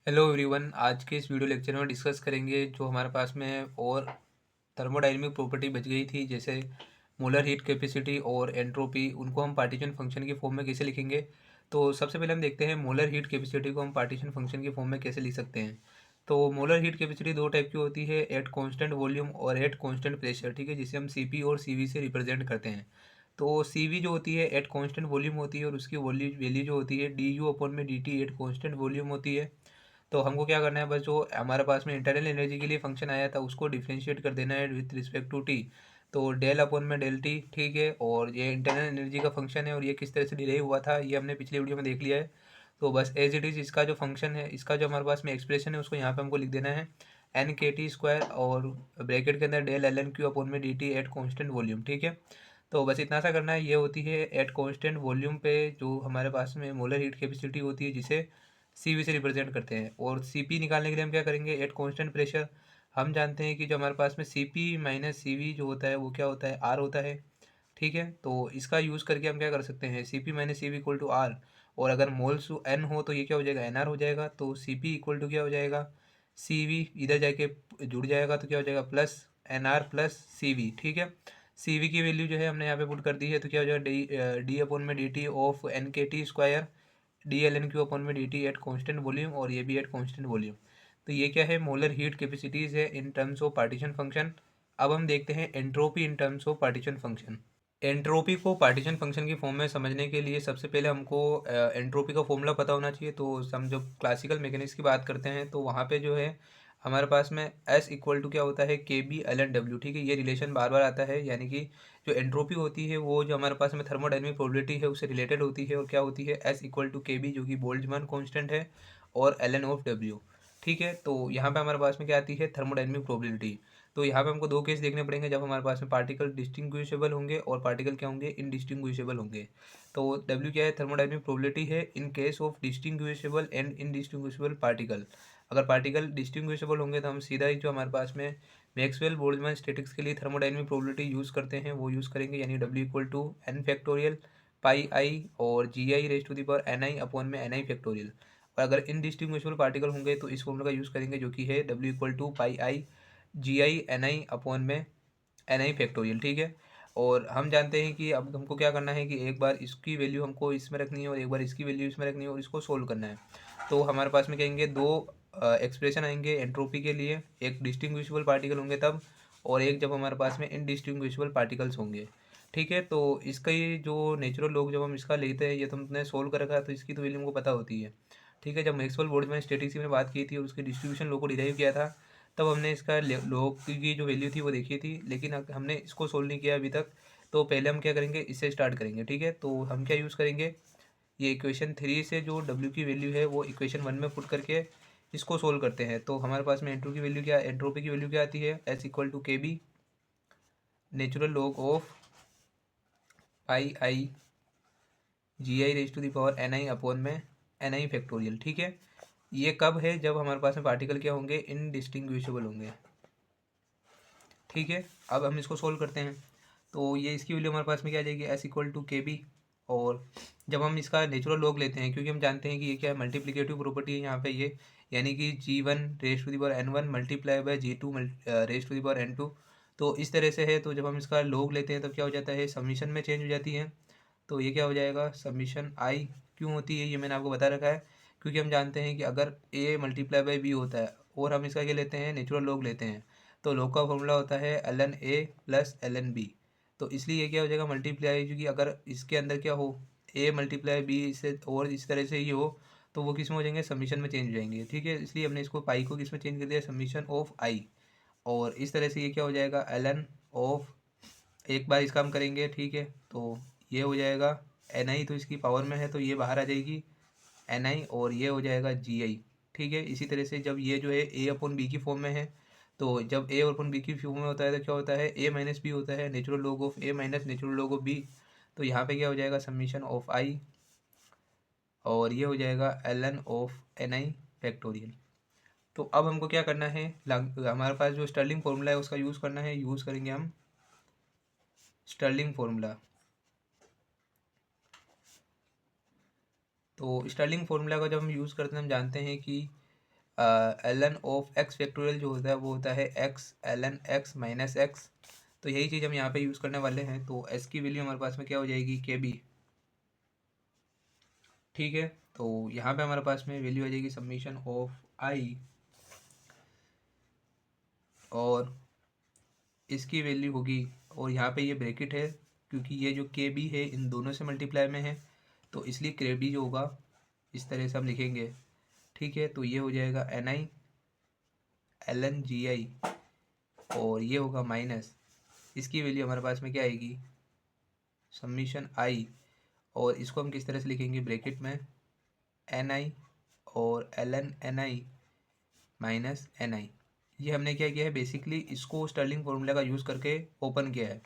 Hello everyone. आज के इस वीडियो लेक्चर में डिस्कस करेंगे जो हमारे पास में है और थर्मोडायनेमिक प्रॉपर्टी बच गई थी, जैसे मोलर हीट कैपेसिटी और एंट्रोपी। उनको हम पार्टीशन फंक्शन की फॉर्म में कैसे लिखेंगे। तो सबसे पहले हम देखते हैं मोलर हीट कैपेसिटी को हम पार्टीशन फंक्शन की फॉर्म में कैसे लिख सकते हैं। तो मोलर हीट कैपेसिटी दो टाइप की होती है, एट कॉन्स्टेंट वॉल्यूम और एट कॉन्स्टेंट प्रेशर, ठीक है, जिसे हम सी और सी से रिप्रेजेंट करते हैं। तो सी जो होती है एट कॉन्स्टेंट वॉल्यूम होती है और उसकी वैल्यू जो होती है du/dt एट कॉन्स्टेंट वॉल्यूम होती है। तो हमको क्या करना है, बस जो हमारे पास में इंटरनल एनर्जी के लिए फंक्शन आया था उसको डिफ्रेंशिएट कर देना है विथ रिस्पेक्ट टू टी। तो डेल अपॉन में डेल टी, ठीक है। और ये इंटरनल एनर्जी का फंक्शन है और ये किस तरह से डिराइव हुआ था ये हमने पिछले वीडियो में देख लिया है। तो बस एज इट इज़ इसका जो फंक्शन है, इसका जो हमारे पास में एक्सप्रेशन है उसको यहाँ पे हमको लिख देना है एन के टी स्क्वायर और ब्रैकेट के अंदर del L N Q upon में D T at constant volume, ठीक है। तो बस इतना सा करना है। ये होती है एट कॉन्स्टेंट वॉल्यूम पे जो हमारे पास में मोलर हीट कैपेसिटी होती है, जिसे सी से रिप्रेजेंट करते हैं। और सी निकालने के लिए हम क्या करेंगे, एट कांस्टेंट प्रेशर। हम जानते हैं कि जो हमारे पास में सी माइनस सी जो होता है वो क्या होता है, आर होता है, ठीक है। तो इसका यूज़ करके हम क्या कर सकते हैं, C P minus C V equal to R. और अगर मोल्स एन हो तो ये क्या हो जाएगा, एन आर हो जाएगा। तो सी पी इक्वल टू क्या हो जाएगा, सी वी इधर जाके जुड़ जाएगा तो क्या हो जाएगा, plus N R plus C V, ठीक है। सी वी की वैल्यू जो है हमने यहाँ पे पुट कर दी है, तो क्या हो जाएगा डी अपॉन में D T of N K T square D L N Q upon में D T at constant volume, और ये भी एट कॉन्स्टेंट वॉल्यूम। तो ये क्या है, मोलर हीट कैपेसिटीज़ है in terms of partition function. अब हम देखते हैं entropy in terms of partition function. Entropy को पार्टीशन फंक्शन की फॉर्म में समझने के लिए सबसे पहले हमको एंट्रोपी का फॉर्मूला पता होना चाहिए। तो हम जब क्लासिकल मैकेनिक्स की बात करते हैं तो वहाँ पे जो है हमारे पास में एस इक्वल टू क्या होता है, के बी एल एन डब्ल्यू, ठीक है। ये रिलेशन बार बार आता है, यानी कि जो एंट्रोपी होती है वो जो हमारे पास में थर्मोडायनेमिक प्रोबेबिलिटी है उससे रिलेटेड होती है। और क्या होती है, S equal to K B जो कि बोल्ट्जमान कांस्टेंट है, और एल एन ऑफ डब्ल्यू, ठीक है। तो यहाँ पे हमारे पास में क्या आती है, थर्मोडायनेमिक प्रोबेबिलिटी। तो यहाँ पे हमको दो केस देखने पड़ेंगे, जब हमारे पास में पार्टिकल डिस्टिंग्विशेबल होंगे और पार्टिकल क्या होंगे, इनडिस्टिंग्विशेबल होंगे। तो W क्या है, थर्मोडायनेमिक प्रोबेबिलिटी है in case of distinguishable and indistinguishable particle. अगर पार्टिकल डिस्टिंग्विशेबल होंगे तो हम सीधा ही जो हमारे पास में मैक्सवेल बोल्ट्जमान स्टैटिक्स के लिए थर्मोडायनेमिक प्रोबेबिलिटी यूज़ करते हैं वो यूज़ करेंगे, यानी W equal to N factorial pi I और G I raise to the power N I upon में एन आई फैक्टोरियल। और अगर इनडिस्टिंग्विशेबल पार्टिकल होंगे तो इस फॉर्मूला का यूज़ करेंगे, जो कि है W equal to pi I G I N I upon में एन आई फैक्टोरियल, ठीक है। और हम जानते हैं कि अब हमको क्या करना है कि एक बार इसकी वैल्यू हमको इसमें रखनी है और एक बार इसकी वैल्यू इसमें रखनी है और इसको सोल्व करना है। तो हमारे पास में कहेंगे दो एक्सप्रेशन आएंगे एंट्रोपी के लिए, एक डिस्टिंग्विशेबल पार्टिकल होंगे तब, और एक जब हमारे पास में इनडिस्टिंग्विशेबल पार्टिकल्स होंगे, ठीक है। तो इसका ये जो नेचुरल लॉग जब हम इसका लेते हैं, ये तो हमने सोल्व कर रखा है तो इसकी तो वैल्यू हमको पता होती है, ठीक है। जब मैक्सवेल बोल्ट्जमान स्टैटिक्स की मैंने बात की थी और उसके डिस्ट्रीब्यूशन लॉ को डिराइव किया था, तब हमने इसका लॉग की जो वैल्यू थी वो देखी थी, लेकिन हमने इसको सोल्व नहीं किया अभी तक। तो पहले हम क्या करेंगे, इससे स्टार्ट करेंगे, ठीक है। तो हम क्या यूज़ करेंगे, ये इक्वेशन थ्री से जो डब्ल्यू की वैल्यू है वो इक्वेशन वन में पुट करके इसको सोल्व करते हैं। तो हमारे पास में एंट्रो की वैल्यू क्या, एंट्रोपी की वैल्यू क्या आती है, S equal to K B natural log of pi I G I raise to the power N I upon में एन आई फैक्टोरियल, ठीक है। ये कब है, जब हमारे पास में पार्टिकल क्या होंगे, इनडिस्टिंग्विशेबल होंगे, ठीक है। अब हम इसको सोल्व करते हैं। तो ये इसकी वैल्यू हमारे पास में क्या आ जाएगी, S equal to K B. और जब हम इसका नेचुरल लॉग लेते हैं, क्योंकि हम जानते हैं कि ये क्या है, मल्टीप्लिकेटिव प्रॉपर्टी है यहाँ पे ये, यानी कि G one raise to the power N one multiply by G two raise to the power N two. तो इस तरह से है। तो जब हम इसका लॉग लेते हैं तो क्या हो जाता है, समीशन में चेंज हो जाती है। तो ये क्या हो जाएगा, समीशन आई क्यों होती है ये मैंने आपको बता रखा है, क्योंकि हम जानते हैं कि अगर ए मल्टीप्लाई बाई बी होता है और हम इसका क्या लेते हैं, नेचुरल लॉग लेते हैं, तो लॉग का फॉर्मूला होता है L N A plus L N B. तो इसलिए ये क्या हो जाएगा, मल्टीप्लाई, क्योंकि अगर इसके अंदर क्या हो, ए मल्टीप्लाई बी से और इस तरह से ही हो, तो वो किस में हो जाएंगे, समीशन में चेंज हो जाएंगे, ठीक है। इसलिए हमने इसको पाई को किस में चेंज कर दिया, समीशन ऑफ आई। और इस तरह से ये क्या हो जाएगा, एल एन ऑफ, एक बार इसका हम करेंगे, ठीक है। तो ये हो जाएगा एन आई, तो इसकी पावर में है तो ये बाहर आ जाएगी एन आई, और ये हो जाएगा जी आई, ठीक है। इसी तरह से जब ये जो है ए अपॉन बी की फॉर्म में है, तो जब ए अपॉन बी की फॉर्म में होता है तो क्या होता है, ए माइनस बी होता है, natural log of A minus natural log of B. तो यहाँ पे क्या हो जाएगा, समीशन ऑफ आई, और ये हो जाएगा L N of N I factorial. तो अब हमको क्या करना है, हमारे पास जो स्टर्लिंग फॉर्मूला है उसका यूज़ करना है, यूज़ करेंगे हम स्टर्लिंग फॉर्मूला। तो स्टर्लिंग फार्मूला का जब हम यूज़ करते हैं, हम जानते हैं कि L N of X factorial जो होता है वो होता है X L N X minus X. तो यही चीज़ हम यहाँ पे यूज़ करने वाले हैं। तो एस की वैल्यू हमारे पास में क्या हो जाएगी, के बी। ठीक है, तो यहाँ पे हमारे पास में वैल्यू आ जाएगी समीशन ऑफ आई, और इसकी वैल्यू होगी, और यहाँ पे ये ब्रैकेट है क्योंकि ये जो के बी है इन दोनों से मल्टीप्लाई में है, तो इसलिए के बी जो होगा इस तरह से हम लिखेंगे। ठीक है, तो ये हो जाएगा N I L N G I, और ये होगा माइनस, इसकी वैल्यू हमारे पास में क्या आएगी, समीशन आई, और इसको हम किस तरह से लिखेंगे, ब्रैकेट में एन आई और एल एन एन आई माइनस एन आई। ये हमने क्या किया है, बेसिकली इसको स्टर्लिंग फॉर्मूला का यूज़ करके ओपन किया है।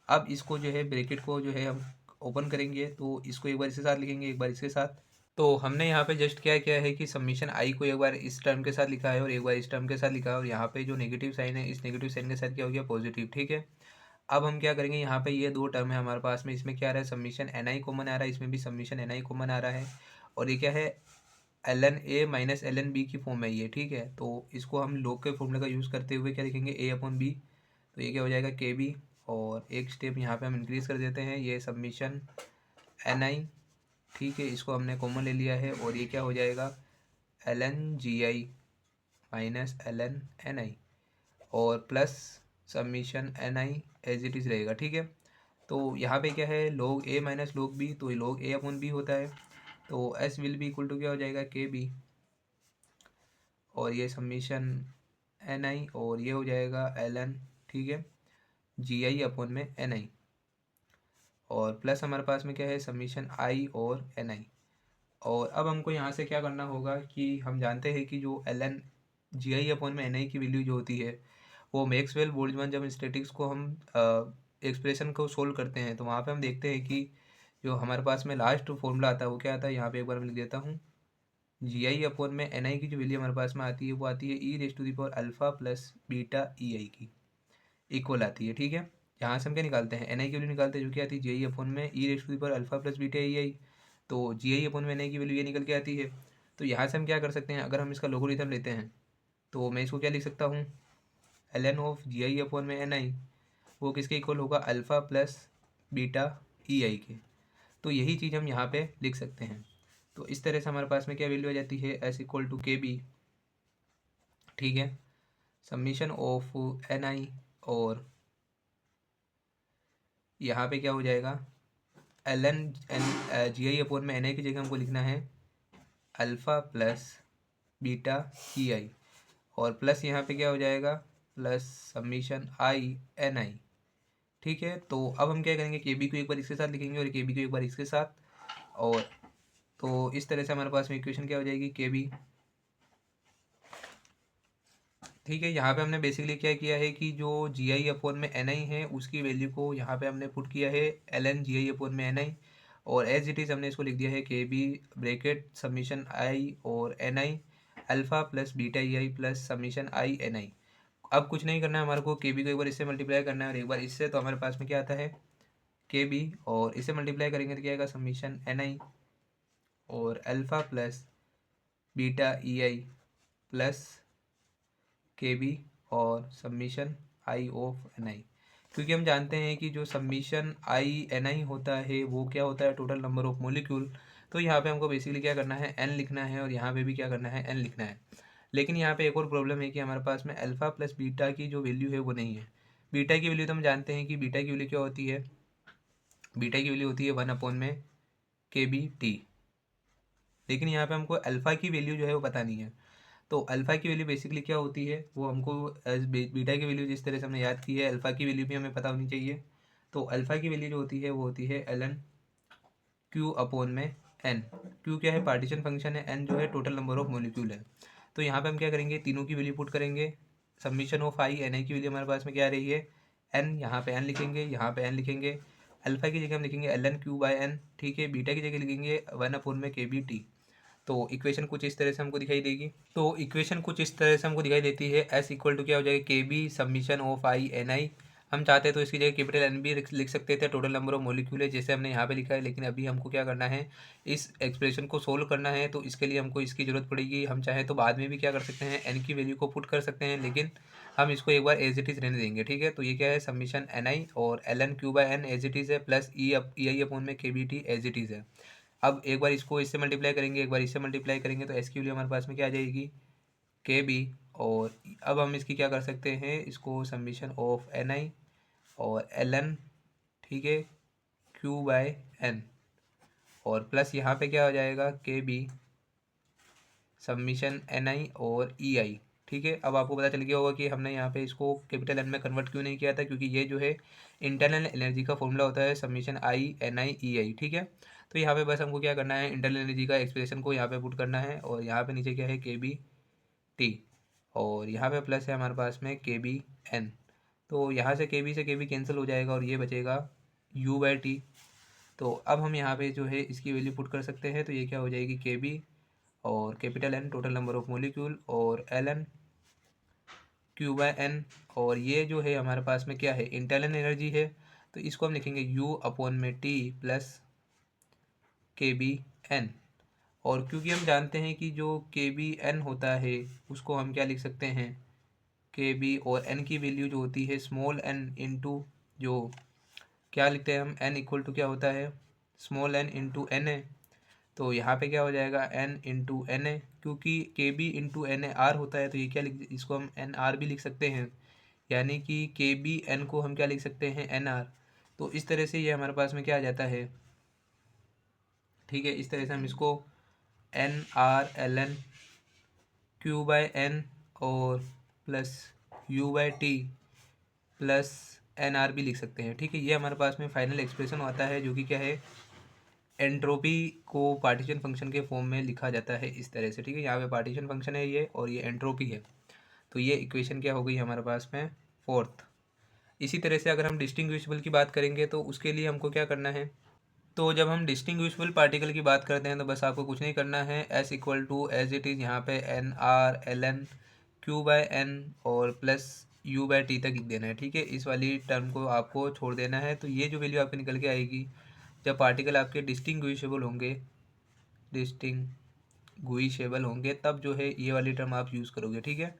अब इसको जो है ब्रैकेट को जो है हम ओपन करेंगे, तो इसको एक बार इसके साथ लिखेंगे, एक बार इसके साथ। तो हमने यहाँ पे जस्ट क्या किया है कि समीशन आई को एक बार इस टर्म के साथ लिखा है और एक बार इस टर्म के साथ लिखा है, और यहाँ पे जो नेगेटिव साइन है इस नेगेटिव साइन के साथ क्या हो गया, पॉजिटिव। ठीक है, अब हम क्या करेंगे, यहाँ पे ये दो टर्म है हमारे पास में, इसमें क्या आ रहा है, समीशन एन आई कॉमन आ रहा है, इसमें भी समीशन एन आई कॉमन आ रहा है, और ये क्या है, L N A minus L N B की फॉर्म है ये। ठीक है, तो इसको हम लॉग के फॉर्मूले का यूज़ करते हुए क्या लिखेंगे, ए अपॉन बी, तो ये क्या हो जाएगा, के बी, और एक स्टेप यहाँ पे हम इंक्रीज़ कर देते हैं, ये सबमिशन एन आई। ठीक है, इसको हमने कॉमन ले लिया है, और ये क्या हो जाएगा, L N G I minus L N N I, और plus summation N I as it is रहेगा। ठीक है, तो यहाँ पे क्या है, log a minus log b, तो log a अपॉन b होता है, तो s will be equal to क्या हो जाएगा, के बी, और ये सबमिशन एन आई, और ये हो जाएगा एल एन, ठीक है, जी आई अपॉन में एन आई, और प्लस हमारे पास में क्या है, सबमिशन आई और एन आई। और अब हमको यहाँ से क्या करना होगा कि हम जानते हैं कि जो L N G I upon में एन आई की वैल्यू जो होती है वो मैक्सवेल बोल्ट्जमैन जब स्टैटिक्स को हम एक्सप्रेशन को सोल्व करते हैं तो वहाँ पे हम देखते हैं कि जो हमारे पास में लास्ट फॉर्मूला आता है वो क्या आता है, यहाँ पे एक बार मैं लिख देता हूँ, जी आई अपॉन में एन आई की जो वैल्यू हमारे पास में आती है वो आती है E raise to the power alpha plus beta E I की इक्वल आती है। ठीक है, यहाँ से हम क्या निकालते हैं, एन आई की वैल्यू निकालते हैं जो कि आती है जी आई अपॉन में E raise to the power alpha plus beta E I, तो जी आई अपॉन में एन आई की वैल्यू ये निकल के आती है। तो यहाँ से हम क्या कर सकते हैं, अगर हम इसका लोगरिथम लेते हैं तो मैं इसको क्या लिख सकता हूँ, L N of G I upon में एन आई वो किसके इक्वल होगा, alpha plus beta E I के। तो यही चीज़ हम यहाँ पे लिख सकते हैं। तो इस तरह से हमारे पास में क्या वैल्यू आ जाती है, S equal to K B. ठीक है, सबमिशन ऑफ एन आई, और यहाँ पे क्या हो जाएगा, L N N G I upon में एन आई की जगह हमको लिखना है अल्फ़ा प्लस बीटा ई आई, और प्लस यहाँ पे क्या हो जाएगा, प्लस सबमिशन आई एन आई। ठीक है, तो अब हम क्या करेंगे, के बी को एक बार इसके साथ लिखेंगे और के बी को एक बार इसके साथ, और तो इस तरह से हमारे पास में इक्वेशन क्या हो जाएगी, के बी। ठीक है, यहाँ पे हमने बेसिकली क्या किया है कि जो जी आई अपॉन में एन आई है उसकी वैल्यू को यहाँ पे हमने पुट किया है L N G I upon में एन आई, और एज इट इज़ हमने इसको लिख दिया है के बी ब्रैकेट सबमिशन आई और N I alpha plus beta E I plus summation I N I. अब कुछ नहीं करना है हमारे को, के बी को एक बार इससे मल्टीप्लाई करना है और एक बार इससे, तो हमारे पास में क्या आता है, के बी, और इसे मल्टीप्लाई करेंगे तो क्या आएगा, सबमिशन एन आई और alpha plus beta E I plus के बी और सबमिशन आई ऑफ एन आई। क्योंकि हम जानते हैं कि जो सबमिशन आई एन आई होता है वो क्या होता है, टोटल नंबर ऑफ मोलिक्यूल। तो यहाँ पे हमको बेसिकली क्या करना है, एन लिखना है, और यहाँ पे भी क्या करना है, एन लिखना है। लेकिन यहाँ पे एक और प्रॉब्लम है कि हमारे पास में अल्फ़ा प्लस बीटा की जो वैल्यू है वो नहीं है। बीटा की वैल्यू तो हम जानते हैं कि बीटा की वैल्यू क्या होती है, बीटा की वैल्यू होती है 1 में के बी टी। लेकिन यहाँ पे हमको अल्फ़ा की वैल्यू जो है वो पता नहीं है। तो अल्फ़ा की वैल्यू बेसिकली क्या होती है, वो हमको बीटा की वैल्यू जिस तरह से हमने याद की है, अल्फ़ा की वैल्यू भी हमें पता होनी चाहिए। तो अल्फ़ा की वैल्यू जो होती है वो होती है एल एन क्यू अपॉन में एन। क्यू क्या है, पार्टीशन फंक्शन है, एन जो है टोटल नंबर ऑफ मोलिक्यूल है। तो यहाँ पे हम क्या करेंगे, तीनों की वैल्यू पुट करेंगे, सबमिशन ऑफ आई एन आई की वैल्यू हमारे पास में क्या आ रही है, एन, यहाँ पे एन लिखेंगे, यहाँ पे एन लिखेंगे, अल्फ़ा की जगह हम लिखेंगे L N Q by N. ठीक है, बीटा की जगह लिखेंगे 1 में के बी टी। तो इक्वेशन कुछ इस तरह से हमको दिखाई देगी। तो इक्वेशन कुछ इस तरह से हमको दिखाई देती है, एस इक्वल टू क्या हो जाएगा, K B summation of I N I हम चाहते हैं तो इसकी जगह कैपिटल एन भी लिख सकते थे, टोटल नंबर ऑफ मॉलिक्यूल है जैसे हमने यहाँ पे लिखा है। लेकिन अभी हमको क्या करना है, इस एक्सप्रेशन को सोल्व करना है, तो इसके लिए हमको इसकी ज़रूरत पड़ेगी। हम चाहें तो बाद में भी क्या कर सकते हैं, एन की वैल्यू को पुट कर सकते हैं, लेकिन हम इसको एक बार एज इट इज़ रहने देंगे, ठीक है। तो ये क्या है, समीशन एन आई और L N Q by N as it is है, प्लस ई आई अपॉन में K B T as it is है। अब एक बार इसको इससे मल्टीप्लाई करेंगे, एक बार इससे मल्टीप्लाई करेंगे, तो एस की वैल्यू हमारे पास में क्या आ जाएगी, के बी। और अब हम इसकी क्या कर सकते हैं, इसको समीशन ऑफ एन आई और एल एन, ठीक है, क्यू बाय एन, और प्लस यहाँ पे क्या हो जाएगा, K B submission N I और ई आई, ठीक है। अब आपको पता चल गया होगा कि हमने यहाँ पे इसको कैपिटल एन में कन्वर्ट क्यों नहीं किया था, क्योंकि ये जो है इंटरनल एनर्जी का फॉर्मूला होता है सबमिशन आई एन आई ई आई, ठीक है। तो यहाँ पे बस हमको क्या करना है, इंटरनल एनर्जी का एक्सप्रेशन को यहाँ पे पुट करना है, और यहाँ पे नीचे क्या है, के बी टी, और यहाँ पे प्लस है हमारे पास में के बी एन। तो यहाँ से के बी कैंसिल हो जाएगा और ये बचेगा यू बाई टी। तो अब हम यहाँ पे जो है इसकी वैल्यू पुट कर सकते हैं, तो ये क्या हो जाएगी, के बी और capital N total number of molecule और L N Q by N, और ये जो है हमारे पास में क्या है, इंटरनल एनर्जी है, तो इसको हम लिखेंगे यू अपॉन में टी प्लस के बी एन। और क्योंकि हम जानते हैं कि जो के बी एन होता है उसको हम क्या लिख सकते हैं, के बी और एन की वैल्यू जो होती है स्मॉल एन इंटू, जो क्या लिखते हैं हम, एन इक्वल टू क्या होता है, स्मॉल एन इंटू एन है। तो यहाँ पे क्या हो जाएगा, एन इंटू एन ए, क्योंकि K B into N A R होता है, तो ये क्या लिख, इसको हम एन आर भी लिख सकते हैं, यानी कि के बी एन को हम क्या लिख सकते हैं, एन आर। तो इस तरह से ये हमारे पास में क्या आ जाता है, ठीक है। इस तरह से हम इसको N R L N Q by N और plus U by T plus N R भी लिख सकते हैं, ठीक है। ये हमारे पास में फाइनल एक्सप्रेशन आता है, जो कि क्या है, एंट्रोपी को पार्टीशन फंक्शन के फॉर्म में लिखा जाता है इस तरह से, ठीक है। यहाँ पे पार्टीशन फंक्शन है ये, और ये एंट्रोपी है। तो ये इक्वेशन क्या हो गई हमारे पास में, फोर्थ। इसी तरह से अगर हम डिस्टिंग्विशेबल की बात करेंगे तो उसके लिए हमको क्या करना है, तो जब हम डिस्टिंग्विशेबल पार्टिकल की बात करते हैं तो बस आपको कुछ नहीं करना है, S equal to as it is यहाँ पे N R L N Q by N और प्लस यू बाय टी तक लिख देना है, ठीक है। इस वाली टर्म को आपको छोड़ देना है। तो ये जो वैल्यू आपके निकल के आएगी, जब पार्टिकल आपके डिस्टिंग्विशेबल होंगे, डिस्टिंग्विशेबल होंगे, तब जो है ये वाली टर्म आप यूज़ करोगे, ठीक है।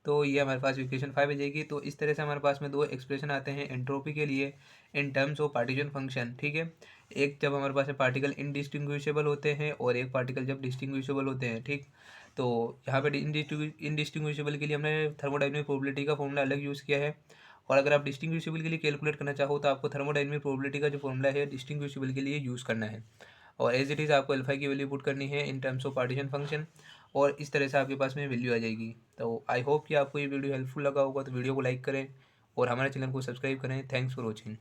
तो ये हमारे पास इक्वेशन 5 आ जाएगी। तो इस तरह से हमारे पास में दो एक्सप्रेशन आते हैं एंट्रोपी के लिए in terms of partition function, ठीक है। एक जब हमारे पास पार्टिकल इनडिस्टिंग्विशेबल होते हैं, और एक पार्टिकल जब डिस्टिंग्विशेबल होते हैं, ठीक। तो यहाँ पे इनडिस्टिंग्विशेबल के लिए हमने थर्मोडायनेमिक प्रोबेबिलिटी का फॉर्मूला अलग यूज़ किया है, और अगर आप डिस्टिंग्विशेबल के लिए कैलकुलेट करना चाहो तो आपको थर्मोडायनेमिक प्रोबेबिलिटी का जो फॉर्मूला है डिस्टिंग्विशेबल के लिए यूज़ करना है, और एज इट इज़ आपको अल्फा की वैल्यू पुट करनी है in terms of partition function, और इस तरह से आपके पास में वैल्यू आ जाएगी। तो आई होप कि आपको ये वीडियो हेल्पफुल लगा होगा, तो वीडियो को लाइक करें और हमारे चैनल को सब्सक्राइब करें। Thanks for watching.